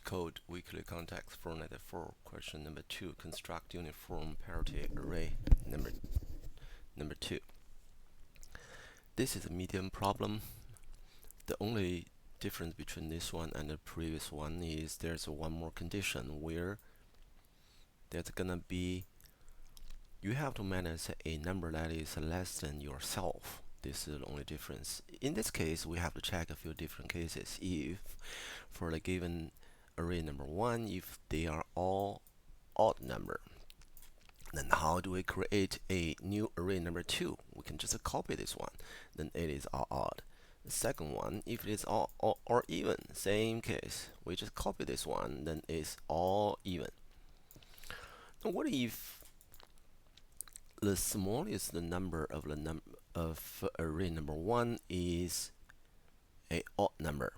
Leetcode weekly context for 94. Question number 2. Construct uniform parity array. Number 2. This is a medium problem. The only difference between this one and the previous one is there's one more condition where there's gonna be you have to manage a number that is less than yourself. This is the only difference. In this case, we have to check a few different cases. If for the given array number 1, if they are all odd number, then how do we create a new array number 2? We can just copy this one, then it is all odd. The second one, if it is all or even, same case, we just copy this one, then it's all even. Now what if the smallest number of array number 1 is a odd number?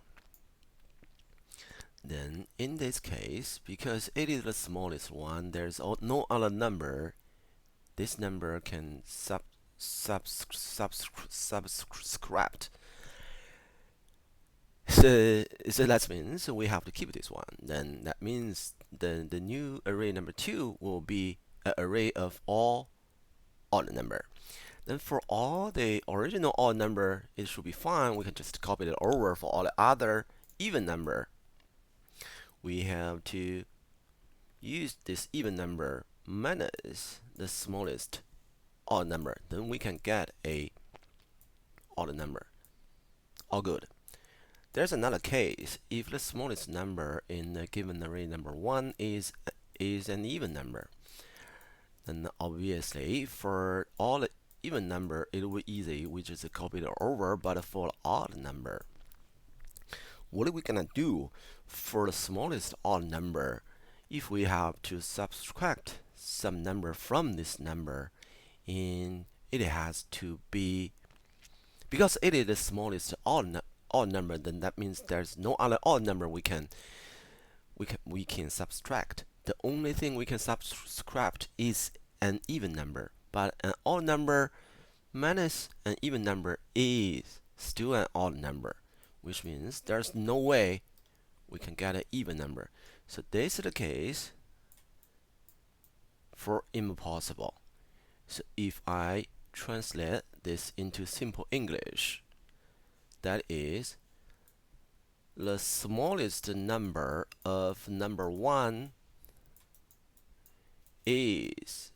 Then in this case, because it is the smallest one, there's no other number. This number can subscript. So that means we have to keep this one. Then that means the new array number 2 will be an array of all odd number. Then for all the original odd number, it should be fine. We can just copy it over for all the other even number. We have to use this even number minus the smallest odd number. Then we can get a odd number. All good. There's another case. If the smallest number in the given array number 1 is an even number, then obviously for all the even number it will be easy. We just copy it over. But for odd number, what are we gonna do for the smallest odd number? If we have to subtract some number from this number, and it has to be, because it is the smallest odd number, then that means there's no other odd number we can subtract. The only thing we can subtract is an even number, but an odd number minus an even number is still an odd number, which means there's no way we can get an even number. So this is the case for impossible. So if I translate this into simple English, that is, the smallest number of number 1 is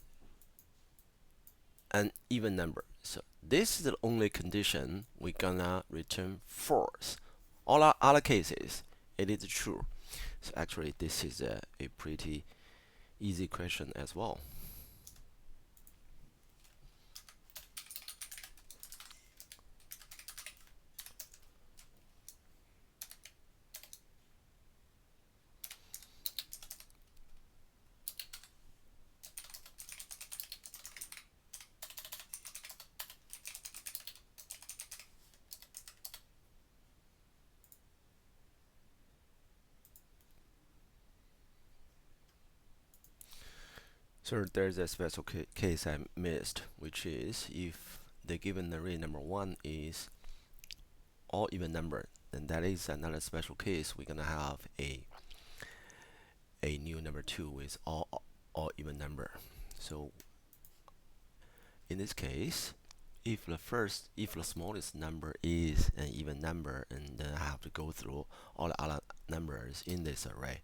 an even number. So this is the only condition we're gonna return false. All our other cases, it is true. So actually, this is a pretty easy question as well. So there's a special case I missed, which is if the given array number 1 is all even number, then that is another special case. We're gonna have a new number 2 with all even number. So in this case, if the smallest number is an even number, and then I have to go through all the other numbers in this array.